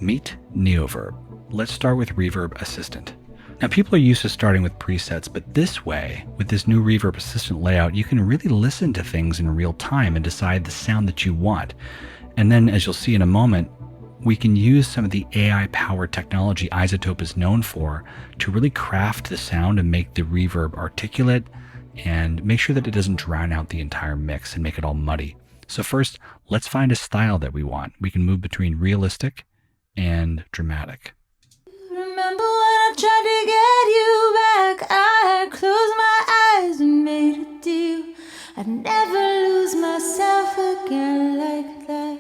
Meet Neoverb. Let's start with Reverb Assistant. Now, people are used to starting with presets, but this way, with this new Reverb Assistant layout, you can really listen to things in real time and decide the sound that you want. And then, as you'll see in a moment, we can use some of the AI-powered technology iZotope is known for to really craft the sound and make the reverb articulate and make sure that it doesn't drown out the entire mix and make it all muddy. So first, let's find a style that we want. We can move between realistic and dramatic. Remember when I tried to get you back? I closed my eyes and made a deal. I'd never lose myself again like that.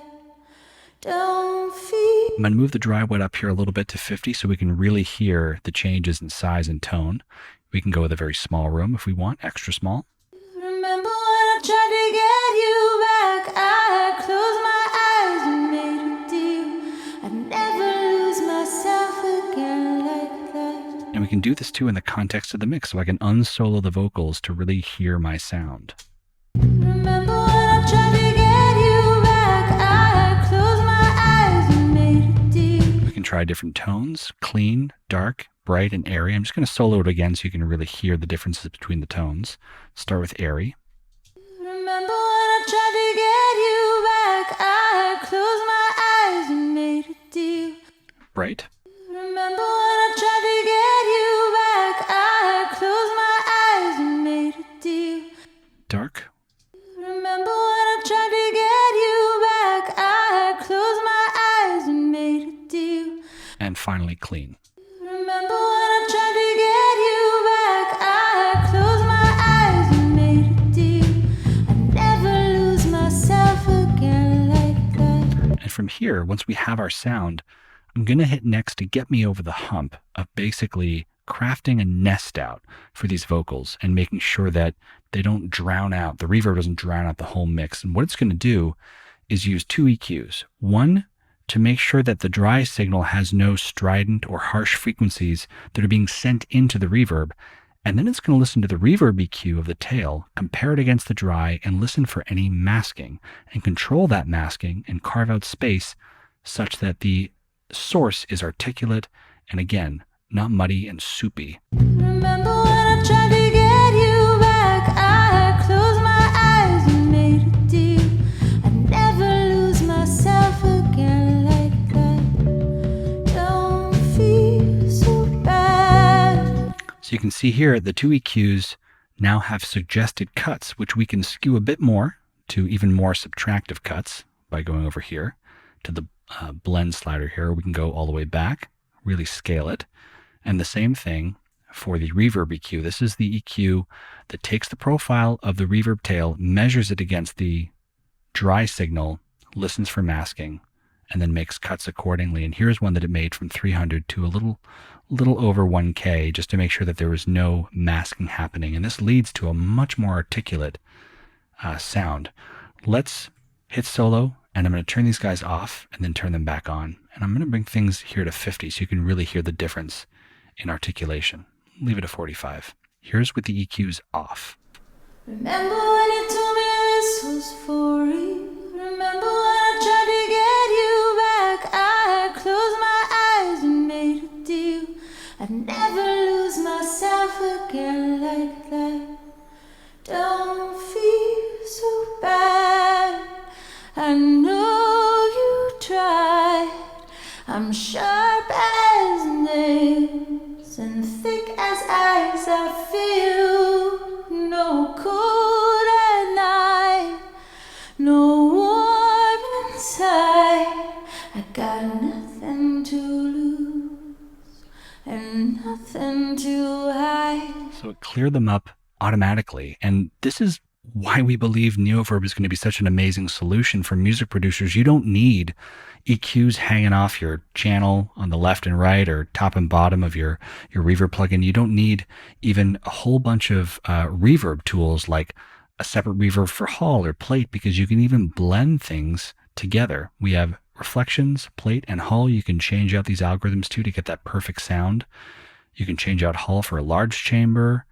Don't feel. I'm going to move the dry wet up here a little bit to 50 so we can really hear the changes in size and tone. We can go with a very small room if we want, extra small. Remember when I tried to get you back? I closed my eyes and made a deal. I'd never lose myself again like that. And we can do this too in the context of the mix, so I can unsolo the vocals to really hear my sound. Remember when I tried to get you back? I closed my eyes and made a deal. We can try different tones, clean, dark, bright, and airy. I'm just going to solo it again so you can really hear the differences between the tones. Start with airy. Remember when I tried to get you back? I closed my eyes and made a deal. Bright. Remember when I tried to get you back? I closed my eyes and made a deal. Dark. Remember when I tried to get you back? I closed my eyes and made a deal. And finally, clean. Remember when I tried to get you back? I closed my eyes and made a deal. I'd never lose myself again like that. And from here, once we have our sound, I'm going to hit next to get me over the hump of basically crafting a nest out for these vocals and making sure that they don't drown out, the reverb doesn't drown out the whole mix. And what it's going to do is use two EQs. One, to make sure that the dry signal has no strident or harsh frequencies that are being sent into the reverb. And then it's going to listen to the reverb EQ of the tail, compare it against the dry, and listen for any masking, and control that masking and carve out space such that the source is articulate and, again, not muddy and soupy. Remember when I tried to get you back? I closed my eyes and made a deal. I'd never lose myself again like that. Don't feel so bad. So you can see here the two EQs now have suggested cuts, which we can skew a bit more to even more subtractive cuts by going over here to the blend slider here. We can go all the way back, really scale it. And the same thing for the reverb EQ. This is the EQ that takes the profile of the reverb tail, measures it against the dry signal, listens for masking, and then makes cuts accordingly. And here's one that it made from 300 to a little over 1K, just to make sure that there was no masking happening. And this leads to a much more articulate sound. Let's hit solo, and I'm going to turn these guys off and then turn them back on. And I'm going to bring things here to 50 so you can really hear the difference in articulation. Leave it at 45. Here's with the EQs off. Remember when you told me this was for real? Remember when I tried to get you back? I closed my eyes and made a deal. I'd never lose myself again like that. Don't feel so bad. I know you tried. I'm sharp as nails and thick as ice. I feel no cold at night, no warm inside. I got nothing to lose and nothing to hide. So it cleared them up automatically. And this is why we believe Neoverb is going to be such an amazing solution for music producers. You don't need EQs hanging off your channel on the left and right or top and bottom of your reverb plugin. You don't need even a whole bunch of reverb tools like a separate reverb for hall or plate, because you can even blend things together. We have reflections, plate, and hall. You can change out these algorithms too to get that perfect sound. You can change out hall for a large chamber.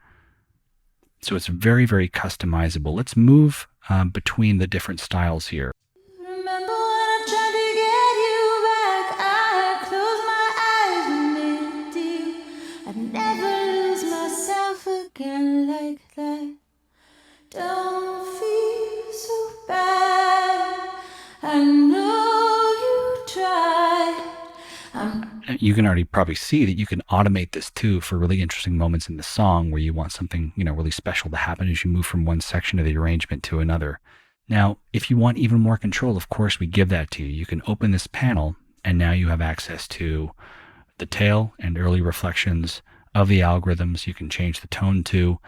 So it's very, very customizable. Let's move between the different styles here. Remember when I tried to get you back? I You can already probably see that you can automate this too for really interesting moments in the song where you want something, really special to happen as you move from one section of the arrangement to another. Now, if you want even more control, of course, we give that to you. You can open this panel, and now you have access to the tail and early reflections of the algorithms. You can change the tone to.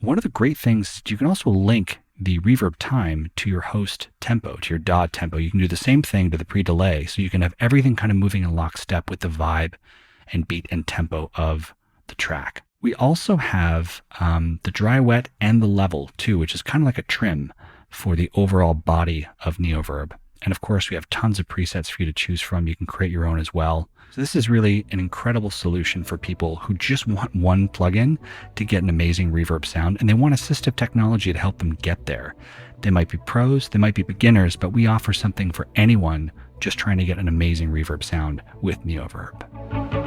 One of the great things is you can also link the reverb time to your host tempo, to your DAW tempo. You can do the same thing to the pre-delay, so you can have everything kind of moving in lockstep with the vibe and beat and tempo of the track. We also have the dry wet and the level too, which is kind of like a trim for the overall body of Neoverb. And of course, we have tons of presets for you to choose from. You can create your own as well. So this is really an incredible solution for people who just want one plugin to get an amazing reverb sound, and they want assistive technology to help them get there. They might be pros, they might be beginners, but we offer something for anyone just trying to get an amazing reverb sound with Neoverb.